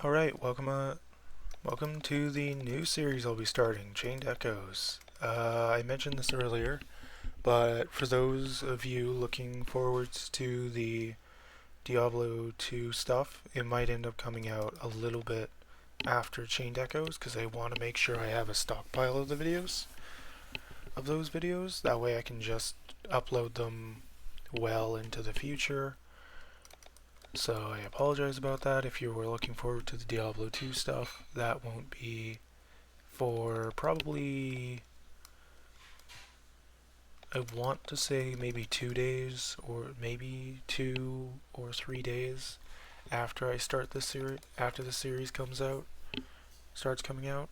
Alright, welcome to the new series I'll be starting, Chained Echoes. I mentioned this earlier, but for those of you looking forwards to the Diablo 2 stuff, it might end up coming out a little bit after Chained Echoes, because I want to make sure I have a stockpile of those videos. That way I can just upload them well into the future. So I apologize about that. If you were looking forward to the Diablo 2 stuff, that won't be for probably, I want to say maybe 2 days, or maybe 2 or 3 days after I start this series, after the series starts coming out.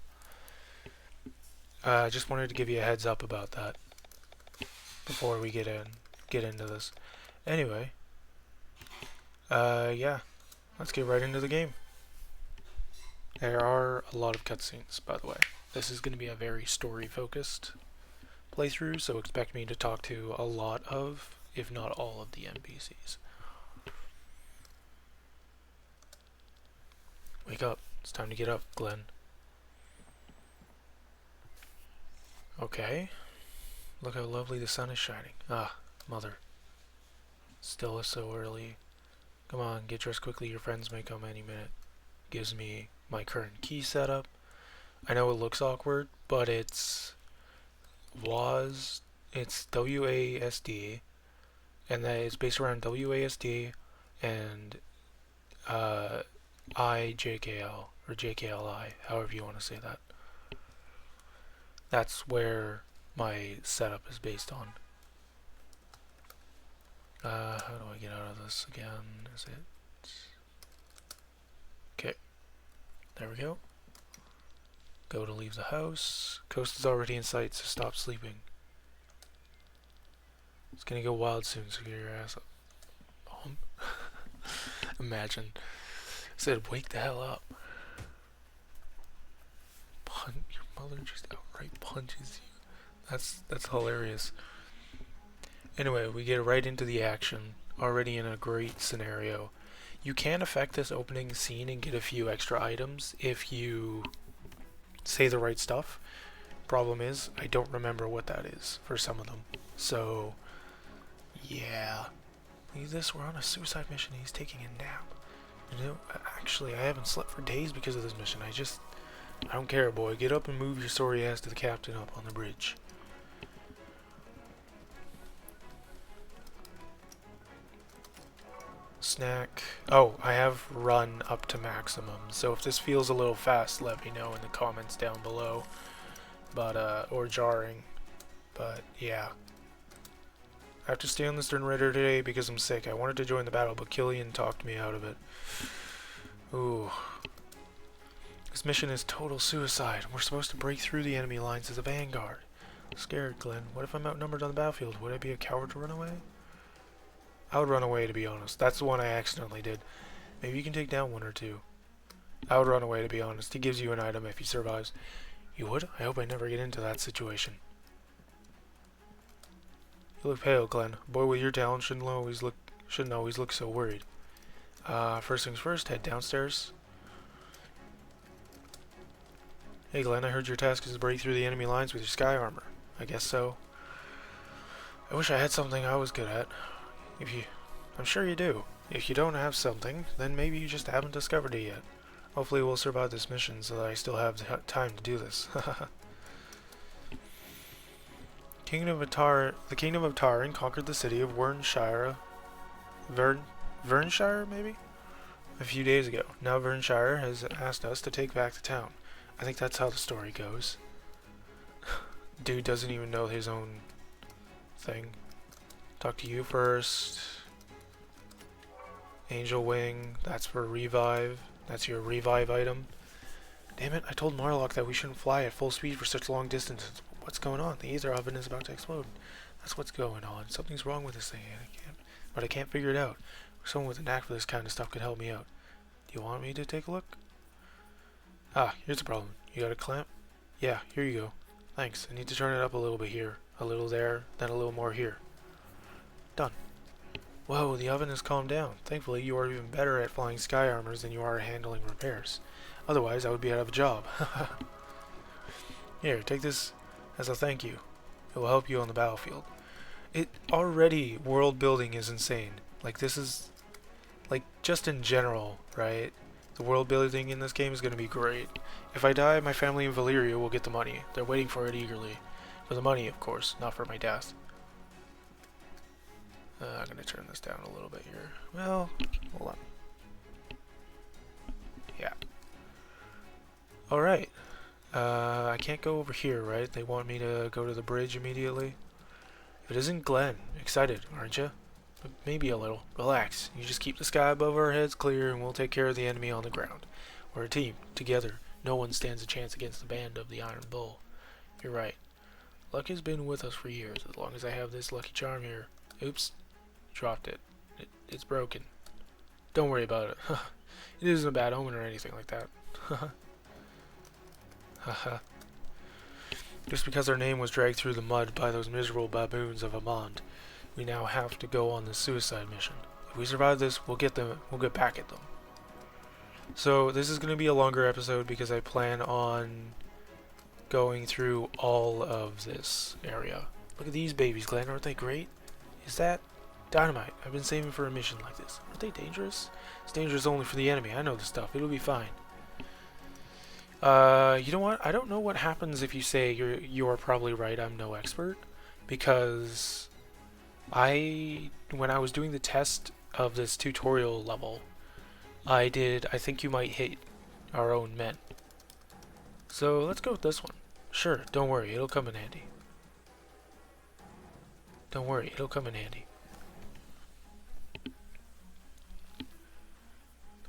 I just wanted to give you a heads up about that before we get into this. Anyway, yeah, let's get right into the game. There are a lot of cutscenes, by the way. This is going to be a very story-focused playthrough, so expect me to talk to a lot of, if not all of the NPCs. Wake up. It's time to get up, Glenn. Okay. Look how lovely the sun is shining. Ah, mother. Still is so early. Come on, get dressed quickly, your friends may come any minute. Gives me my current key setup. I know it looks awkward, but it's WASD, and that is based around WASD and IJKL, or JKLI, however you want to say that. That's where my setup is based on. How do I get out of this again? Is it? Okay. There we go. Go to leave the house. Coast is already in sight, so stop sleeping. It's gonna go wild soon, so get your ass up. Imagine. I said, wake the hell up. Your mother just outright punches you. That's hilarious. Anyway, we get right into the action, already in a great scenario. You can affect this opening scene and get a few extra items if you say the right stuff. Problem is, I don't remember what that is for some of them. So, yeah. Leave this, we're on a suicide mission, he's taking a nap. You know, actually, I haven't slept for days because of this mission. I don't care, boy. Get up and move your sorry ass to the captain up on the bridge. Snack. Oh, I have run up to maximum, so if this feels a little fast, let me know in the comments down below. But, or jarring. But, yeah. I have to stay on the Stern Raider today because I'm sick. I wanted to join the battle, but Killian talked me out of it. Ooh. This mission is total suicide. We're supposed to break through the enemy lines as a vanguard. I'm scared, Glenn. What if I'm outnumbered on the battlefield? Would I be a coward to run away? I would run away, to be honest. That's the one I accidentally did. Maybe you can take down one or two. I would run away, to be honest. He gives you an item if he survives. You would? I hope I never get into that situation. You look pale, Glenn. A boy with your talent shouldn't always look so worried. First things first, head downstairs. Hey Glenn, I heard your task is to break through the enemy lines with your sky armor. I guess so. I wish I had something I was good at. I'm sure you do. If you don't have something, then maybe you just haven't discovered it yet. Hopefully we'll survive this mission so that I still have time to do this. The Kingdom of Taran conquered the city of Vernshire, maybe? A few days ago. Now Vernshire has asked us to take back the town. I think that's how the story goes. Dude doesn't even know his own thing. Talk to you first. Angel Wing, that's for revive. That's your revive item. Damn it, I told Marlock that we shouldn't fly at full speed for such long distances. What's going on? The Aether oven is about to explode. That's what's going on. Something's wrong with this thing, but I can't figure it out. Someone with a knack for this kind of stuff could help me out. Do you want me to take a look? Ah, here's the problem. You got a clamp? Yeah, here you go. Thanks. I need to turn it up a little bit here. A little there, then a little more here. Done. Whoa, the oven has calmed down. Thankfully, you are even better at flying sky armors than you are at handling repairs. Otherwise, I would be out of a job. Here, take this as a thank you. It will help you on the battlefield. It already, world building is insane. Like, this is, like, just in general, right? The world building in this game is going to be great. If I die, my family in Valyria will get the money. They're waiting for it eagerly. For the money, of course, not for my death. I'm going to turn this down a little bit here. Well, hold on. Yeah. Alright. I can't go over here, right? They want me to go to the bridge immediately. It isn't Glenn. Excited, aren't you? Maybe a little. Relax. You just keep the sky above our heads clear and we'll take care of the enemy on the ground. We're a team. Together. No one stands a chance against the band of the Iron Bull. You're right. Luck has been with us for years, as long as I have this lucky charm here. Oops. Dropped it. It's broken. Don't worry about it. It isn't a bad omen or anything like that. Haha. Just because our name was dragged through the mud by those miserable baboons of Amand, we now have to go on this suicide mission. If we survive this, we'll get back at them. So this is going to be a longer episode because I plan on going through all of this area. Look at these babies, Glenn. Aren't they great? Is that dynamite? I've been saving for a mission like this. Aren't they dangerous? It's dangerous only for the enemy. I know this stuff. It'll be fine. You know what? I don't know what happens if you say you're probably right. I'm no expert, because when I was doing the test of this tutorial level, I think you might hit our own men. So let's go with this one. Sure, don't worry, it'll come in handy. Don't worry, it'll come in handy.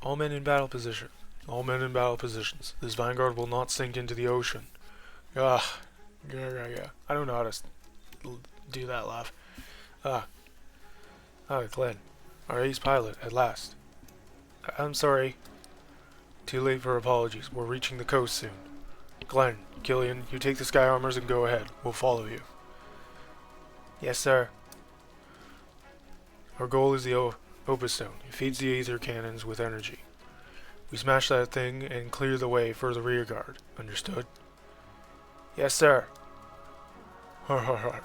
All men in battle position. All men in battle positions. This vanguard will not sink into the ocean. Yeah. I don't know how to do that laugh. Glenn. Our ace pilot, at last. I'm sorry. Too late for apologies. We're reaching the coast soon. Glenn, Killian, you take the sky armors and go ahead. We'll follow you. Yes, sir. Our goal is the Opus Stone. It feeds the Aether cannons with energy. We smash that thing and clear the way for the rear guard. Understood? Yes, sir. Our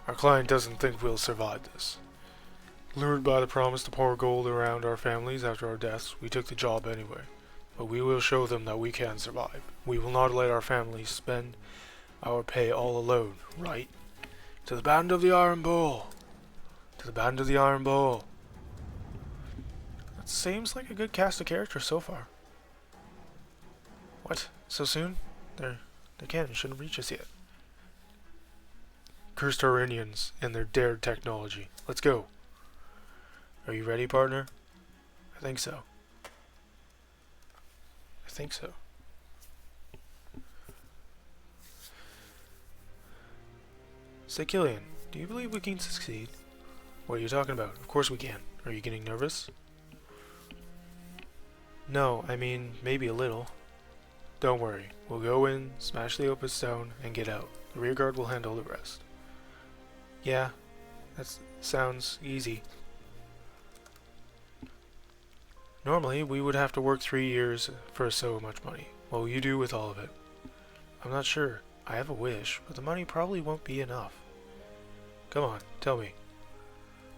client doesn't think we'll survive this. Lured by the promise to pour gold around our families after our deaths, we took the job anyway. But we will show them that we can survive. We will not let our families spend our pay all alone, right? To the band of the Iron Bull! To the band of the Iron Bull! That seems like a good cast of characters so far. What? So soon? Their cannon shouldn't reach us yet. Cursed Aurinians and their dared technology. Let's go. Are you ready, partner? I think so. I think so. Say, Killian, do you believe we can succeed? What are you talking about? Of course we can. Are you getting nervous? No, I mean, maybe a little. Don't worry. We'll go in, smash the Opus Stone, and get out. The rear guard will handle the rest. Yeah, that sounds easy. Normally, we would have to work 3 years for so much money. What will you do with all of it? I'm not sure. I have a wish, but the money probably won't be enough. Come on, tell me.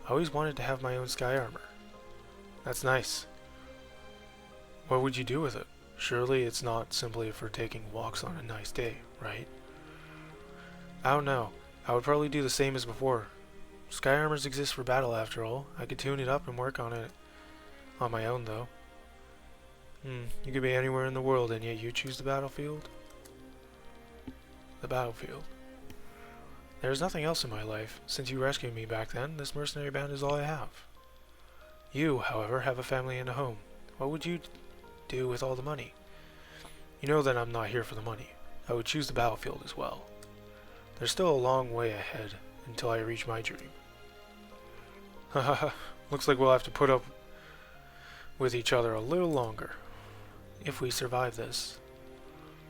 I always wanted to have my own sky armor. That's nice. What would you do with it? Surely it's not simply for taking walks on a nice day, right? I don't know. I would probably do the same as before. Sky armors exist for battle after all. I could tune it up and work on it on my own though. You could be anywhere in the world and yet you choose the battlefield? The battlefield. There's nothing else in my life. Since you rescued me back then, this mercenary band is all I have. You, however, have a family and a home. What would you do with all the money? You know that I'm not here for the money. I would choose the battlefield as well. There's still a long way ahead until I reach my dream. Haha, looks like we'll have to put up with each other a little longer. If we survive this.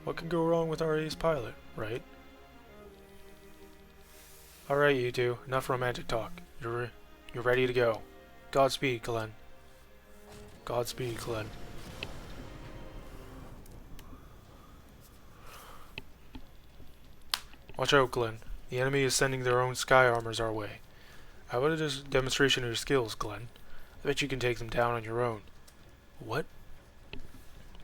What could go wrong with our ace pilot, right? Alright, you two. Enough romantic talk. You're You're ready to go. Godspeed, Glenn. Godspeed, Glenn. Watch out, Glenn. The enemy is sending their own sky armors our way. How about a demonstration of your skills, Glenn? I bet you can take them down on your own. What?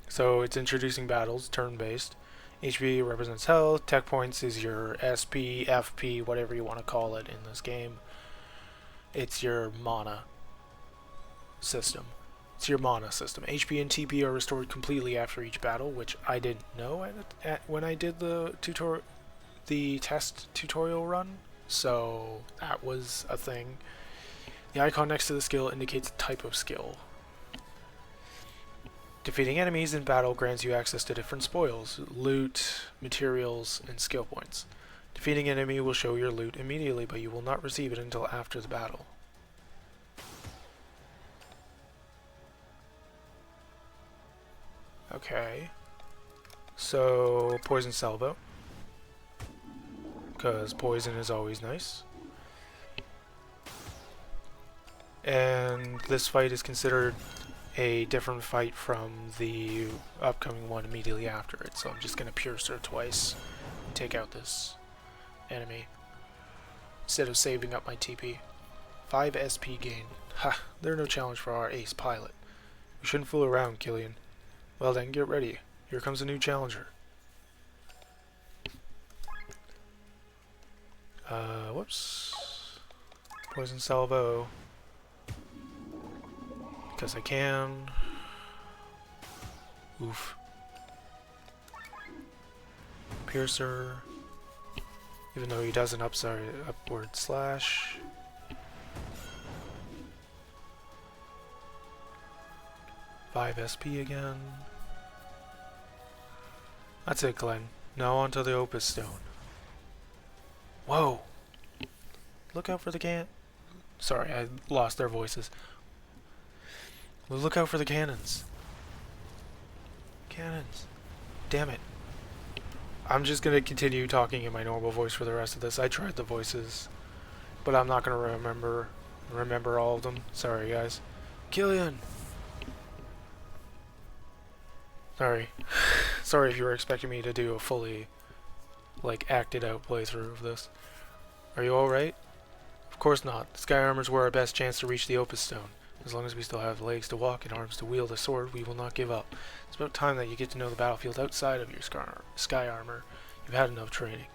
So it's introducing battles, turn-based. HP represents health. Tech points is your SP, FP, whatever you want to call it in this game. It's your mana system. HP and TP are restored completely after each battle, which I didn't know when I did the test tutorial run. So that was a thing. The icon next to the skill indicates type of skill. Defeating enemies in battle grants you access to different spoils, loot, materials, and skill points. Defeating an enemy will show your loot immediately, but you will not receive it until after the battle. Okay. So, poison salvo. Because poison is always nice. And this fight is considered a different fight from the upcoming one immediately after it, so I'm just going to pierce her twice and take out this enemy instead of saving up my TP. 5 SP gain. Ha! They're no challenge for our ace pilot. We shouldn't fool around, Killian. Well then, get ready. Here comes a new challenger. Whoops. Poison salvo. Because I can. Oof. Piercer. Even though he does an upward slash. Five SP again. That's it, Glenn. Now onto the Opus Stone. Whoa! Look out for the Sorry, I lost their voices. Well, look out for the cannons. Cannons. Damn it. I'm just gonna continue talking in my normal voice for the rest of this. I tried the voices, but I'm not gonna remember all of them. Sorry, guys. Killian! Sorry. Sorry if you were expecting me to do a fully, acted out playthrough of this. Are you alright? Of course not. The Sky Armors were our best chance to reach the Opus Stone. As long as we still have legs to walk and arms to wield a sword, we will not give up. It's about time that you get to know the battlefield outside of your Sky Armor. You've had enough training.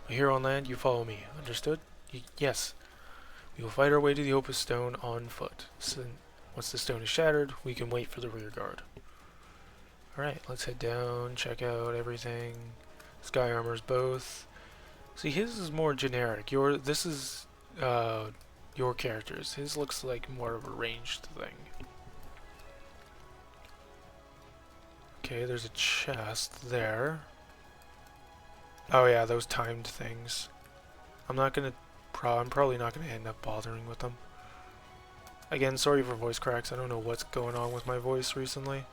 But here on land, you follow me. Understood? Yes. We will fight our way to the Opus Stone on foot. So, once the stone is shattered, we can wait for the rear guard. Alright, let's head down, check out everything. Sky Armors both. See, his is more generic. This is your character's. His looks like more of a ranged thing. Okay, there's a chest there. Oh yeah, those timed things. I'm probably not gonna end up bothering with them. Again, sorry for voice cracks. I don't know what's going on with my voice recently.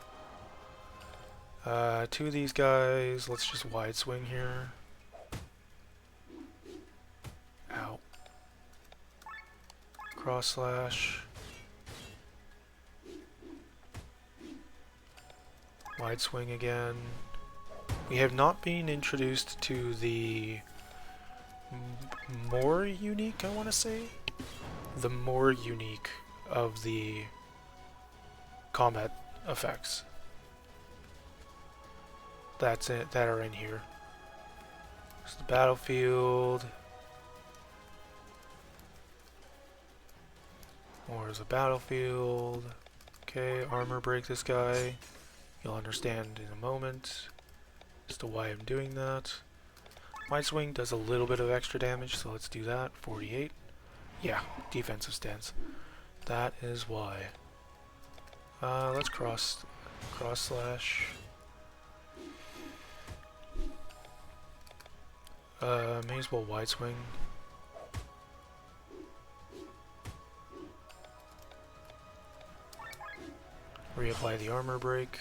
Two of these guys. Let's just wide swing here. Ow. Cross slash. Wide swing again. We have not been introduced to the more unique, I want to say? The more unique of the combat effects. That's it, that are in here. There's the battlefield. There's a battlefield. Okay, armor break this guy. You'll understand in a moment as to why I'm doing that. Wide swing does a little bit of extra damage, so let's do that. 48. Yeah, defensive stance. That is why. Let's cross slash. May as well wide swing. Reapply the armor break.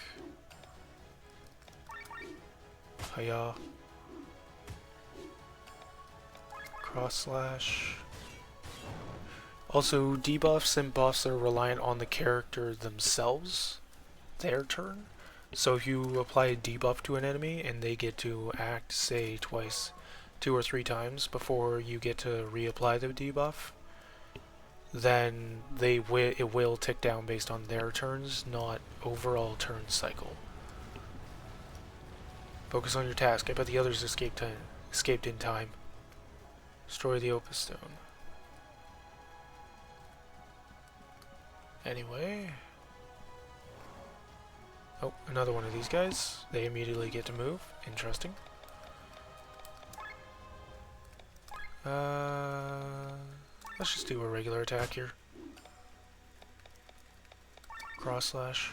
Hiya. Cross slash. Also, debuffs and buffs are reliant on the character themselves, their turn. So if you apply a debuff to an enemy and they get to act, say, twice, 2 or 3 times before you get to reapply the debuff, then it will tick down based on their turns, not overall turn cycle. Focus on your task. I bet the others escaped in time. Destroy the Opus Stone. Anyway. Oh, another one of these guys. They immediately get to move. Interesting. Let's just do a regular attack here. Cross slash.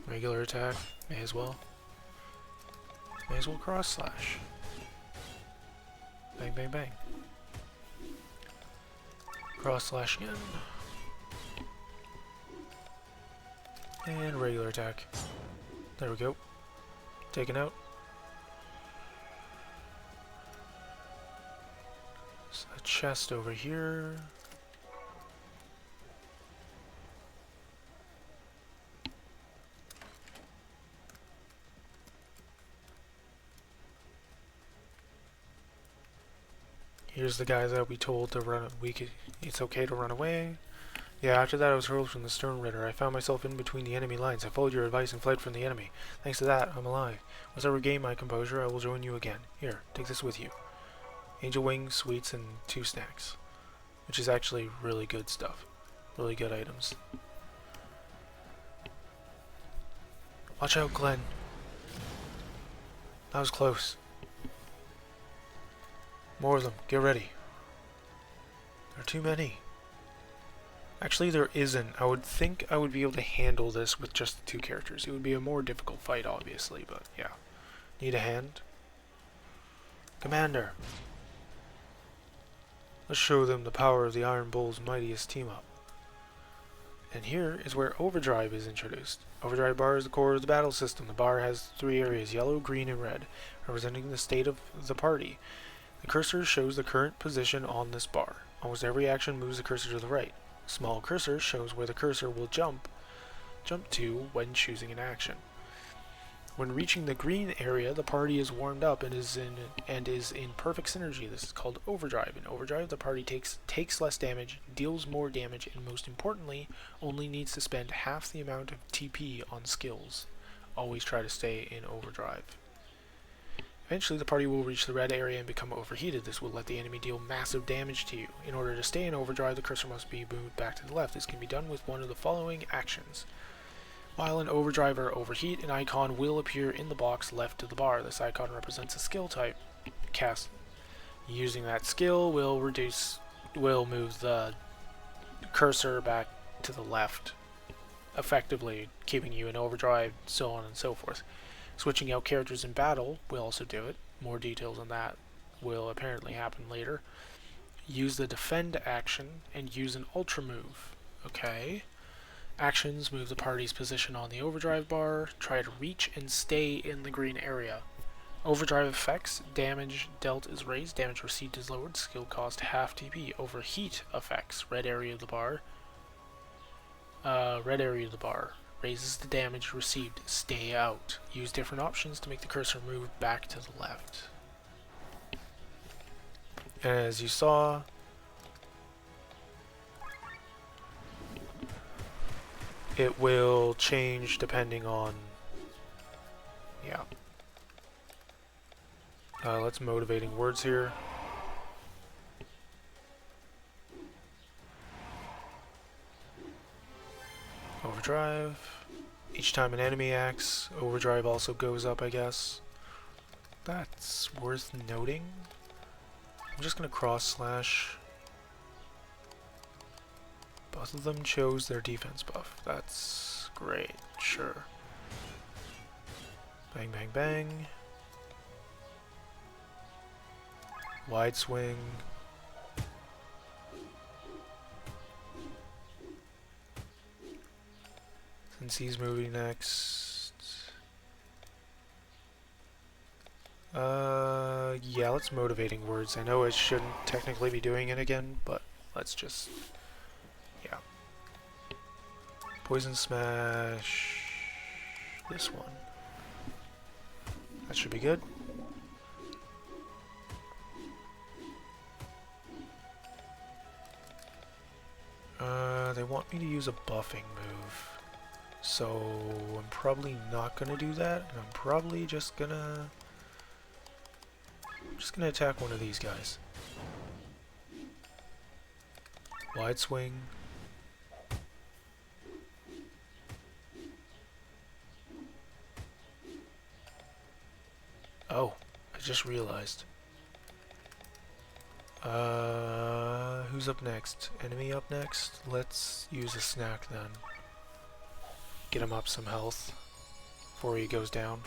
Regular attack. May as well. May as well cross slash. Bang, bang, bang. Cross slash again. And regular attack. There we go. Taken out. There's a chest over here. Here's the guy that we told to run. It's okay to run away. Yeah, after that I was hurled from the Stone Ritter. I found myself in between the enemy lines. I followed your advice and fled from the enemy. Thanks to that, I'm alive. Once I regain my composure, I will join you again. Here, take this with you. Angel wings, sweets, and 2 snacks. Which is actually really good stuff. Really good items. Watch out, Glenn. That was close. More of them. Get ready. There are too many. Actually, there isn't. I would think I would be able to handle this with just the 2 characters. It would be a more difficult fight, obviously, but yeah. Need a hand? Commander! Let's show them the power of the Iron Bull's mightiest team-up. And here is where Overdrive is introduced. Overdrive bar is the core of the battle system. The bar has 3 areas, yellow, green, and red, representing the state of the party. The cursor shows the current position on this bar. Almost every action moves the cursor to the right. Small cursor shows where the cursor will jump to when choosing an action. When reaching the green area, the party is warmed up and is in perfect synergy. This is called Overdrive. In Overdrive, the party takes less damage, deals more damage, and most importantly, only needs to spend half the amount of TP on skills. Always try to stay in Overdrive. Eventually, the party will reach the red area and become overheated. This will let the enemy deal massive damage to you. In order to stay in Overdrive, the cursor must be moved back to the left. This can be done with one of the following actions. While in Overdrive or Overheat, an icon will appear in the box left of the bar. This icon represents a skill type. Cast. Using that skill will move the cursor back to the left, effectively keeping you in Overdrive, so on and so forth. Switching out characters in battle will also do it. More details on that will apparently happen later. Use the defend action and use an ultra move. Okay. Actions move the party's position on the Overdrive bar. Try to reach and stay in the green area. Overdrive effects. Damage dealt is raised. Damage received is lowered. Skill cost half TP. Overheat effects. Red area of the bar. Raises the damage received. Stay out. Use different options to make the cursor move back to the left. And as you saw, it will change depending on... Yeah. Let's motivating words here. Overdrive. Each time an enemy acts, Overdrive also goes up, I guess. That's worth noting. I'm just gonna cross slash. Both of them chose their defense buff. That's great, sure. Bang, bang, bang. Wide swing. Since he's moving next, Yeah, let's motivating words. I know I shouldn't technically be doing it again, but let's just, yeah. Poison Smash, this one. That should be good. They want me to use a buffing move. So I'm probably not gonna do that, and I'm probably just gonna attack one of these guys. Wide swing. Oh, I just realized. Who's up next? Enemy up next? Let's use a snack then. Get him up some health before he goes down.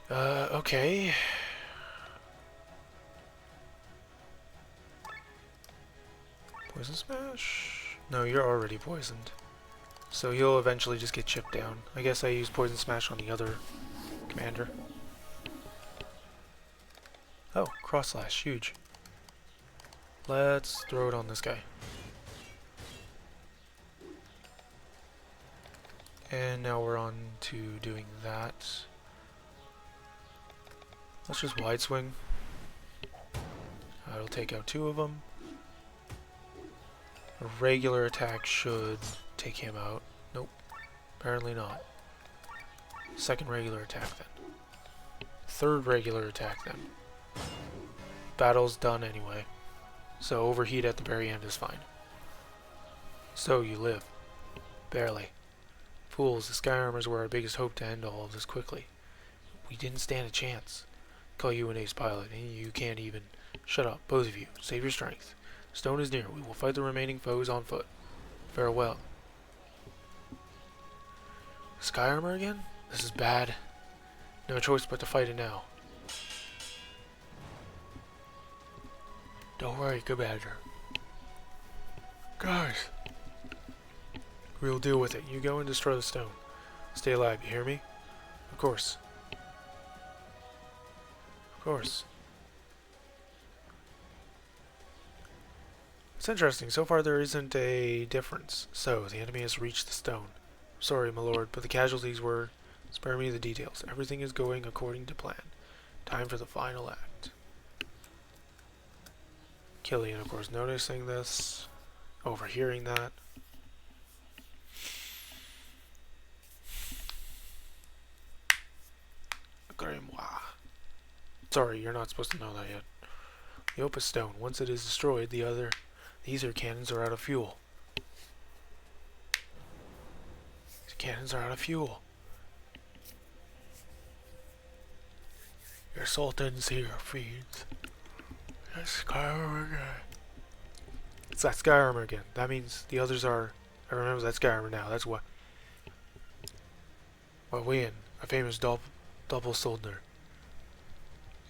Okay. Poison Smash? No, you're already poisoned. So you'll eventually just get chipped down. I guess I use Poison Smash on the other commander. Oh, Cross Slash, huge. Let's throw it on this guy. And now we're on to doing that. Let's just wide swing. That'll take out 2 of them. A regular attack should take him out. Nope, apparently not. Second regular attack then. Third regular attack then. Battle's done anyway, so overheat at the very end is fine. So you live. Barely. Fools, the Sky Armors were our biggest hope to end all of this quickly. We didn't stand a chance. Call you an ace pilot, and you can't even. Shut up, both of you. Save your strength. Stone is near. We will fight the remaining foes on foot. Farewell. Sky Armor again? This is bad. No choice but to fight it now. Don't worry, Commander. Guys. We'll deal with it. You go and destroy the stone. Stay alive, you hear me? Of course. Of course. It's interesting. So far there isn't a difference. So, the enemy has reached the stone. Sorry, my lord, but the casualties were... Spare me the details. Everything is going according to plan. Time for the final act. Killian, of course, noticing this, overhearing that. Grimoire. Sorry, you're not supposed to know that yet. The Opus Stone. Once it is destroyed, these cannons are out of fuel. These cannons are out of fuel. Your sultan's here feeds. That's Sky Armor again. It's that Sky Armor again. That means the others are... I remember that Sky Armor now. That's what we in. A famous double soldier.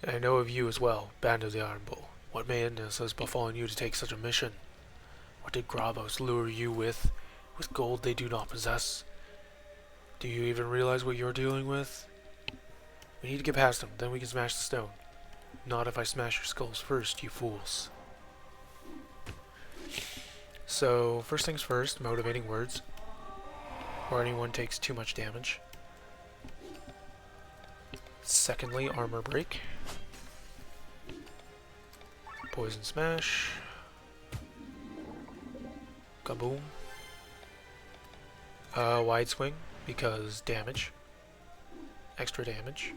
I know of you as well, Band of the Iron Bull. What madness has befallen you to take such a mission? What did Gravos lure you with? With gold they do not possess? Do you even realize what you're dealing with? We need to get past them, then we can smash the stone. Not if I smash your skulls first, you fools. So, first things first, motivating words. Or anyone takes too much damage. Secondly, armor break. Poison smash. Kaboom. Wide swing, because damage. Extra damage.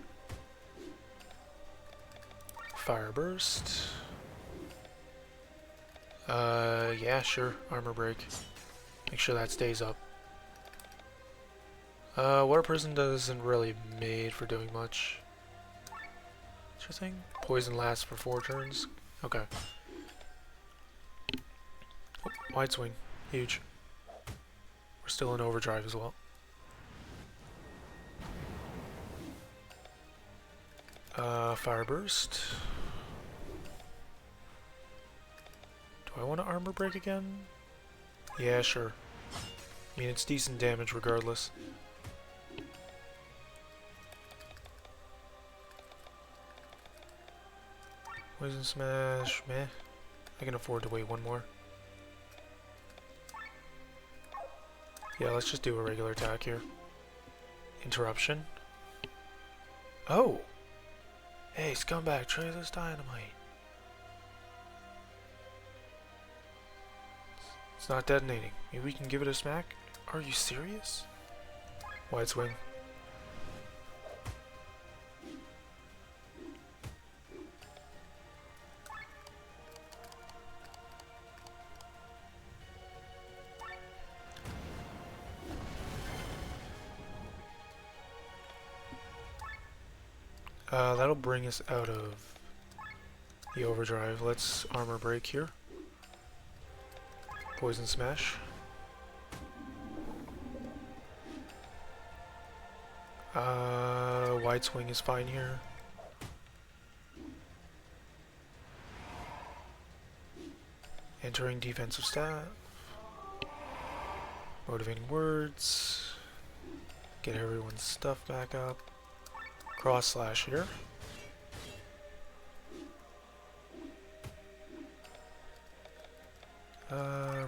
Fire burst. Yeah, sure. Armor break. Make sure that stays up. Water Prison isn't really made for doing much. Interesting. Poison lasts for 4 turns. Okay. Oh, wide swing. Huge. We're still in overdrive as well. Fire burst. Do I want to armor break again? Yeah, sure. I mean, it's decent damage regardless. Poison Smash, meh. I can afford to wait one more. Yeah, let's just do a regular attack here. Interruption. Oh! Hey, scumbag, try this dynamite. It's not detonating. Maybe we can give it a smack? Are you serious? Wide swing. That'll bring us out of the overdrive. Let's armor break here. Poison Smash. Wide swing is fine here. Entering defensive staff. Motivating words. Get everyone's stuff back up. Cross slash here.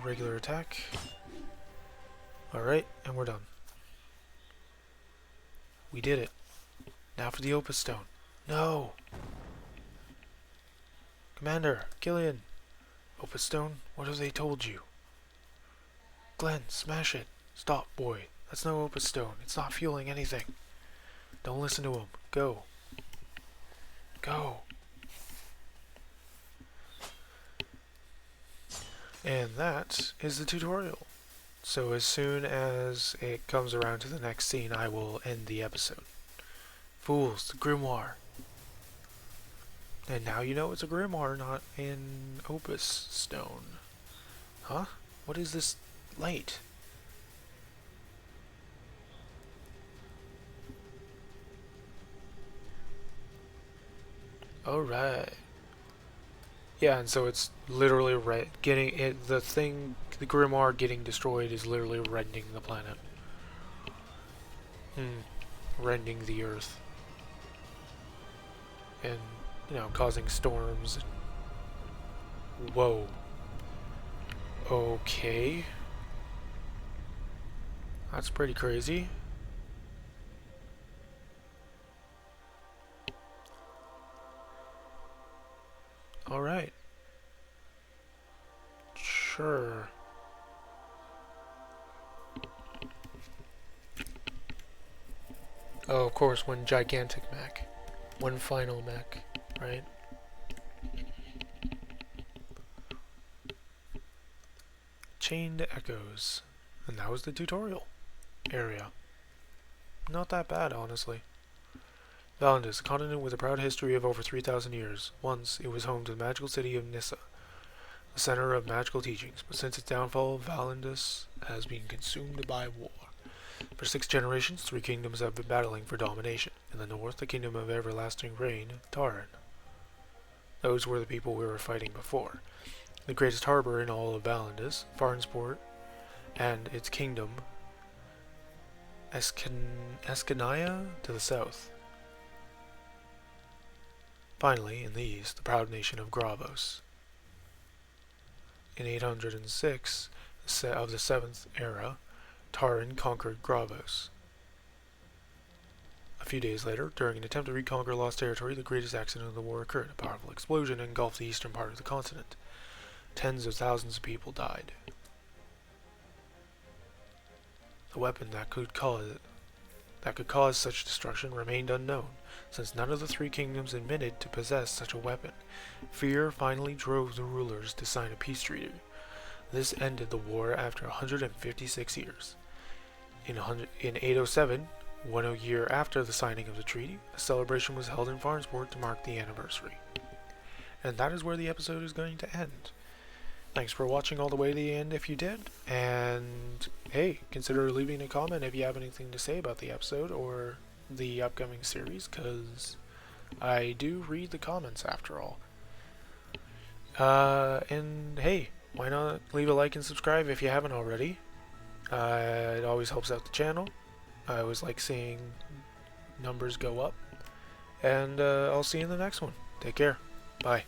Regular attack. Alright, and we're done. We did it. Now for the Opus Stone. No! Commander, Killian! Opus Stone, what have they told you? Glenn, smash it! Stop, boy. That's no Opus Stone. It's not fueling anything. Don't listen to him. Go. Go. And that is the tutorial. So as soon as it comes around to the next scene, I will end the episode. Fools, the Grimoire. And now you know it's a Grimoire, not an Opus Stone. Huh? What is this light? Alright. Yeah, and so it's literally getting it. The Grimoire getting destroyed is literally rending the planet. Rending the Earth. And, you know, causing storms. Whoa. Okay. That's pretty crazy. Alright. Sure. Oh, of course, one gigantic mech. One final mech, right? Chained Echoes. And that was the tutorial area. Not that bad, honestly. Valendis, a continent with a proud history of over 3,000 years. Once, it was home to the magical city of Nissa, the center of magical teachings, but since its downfall, Valendis has been consumed by war. For 6 generations, 3 kingdoms have been battling for domination. In the north, the kingdom of everlasting reign, Taran. Those were the people we were fighting before. The greatest harbor in all of Valendis, Farnsport, and its kingdom, Escanaya, to the south. Finally, in the east, the proud nation of Gravos. In 806 of the 7th era, Taran conquered Gravos. A few days later, during an attempt to reconquer lost territory, the greatest accident of the war occurred. A powerful explosion engulfed the eastern part of the continent. Tens of thousands of people died. The weapon that could cause such destruction remained unknown, since none of the 3 kingdoms admitted to possess such a weapon. Fear finally drove the rulers to sign a peace treaty. This ended the war after 156 years. In 807, 1 year after the signing of the treaty, a celebration was held in Farnsport to mark the anniversary. And that is where the episode is going to end. Thanks for watching all the way to the end if you did, and hey, consider leaving a comment if you have anything to say about the episode or the upcoming series, because I do read the comments after all. And hey, why not leave a like and subscribe if you haven't already. It always helps out the channel. I always like seeing numbers go up, and I'll see you in the next one. Take care. Bye.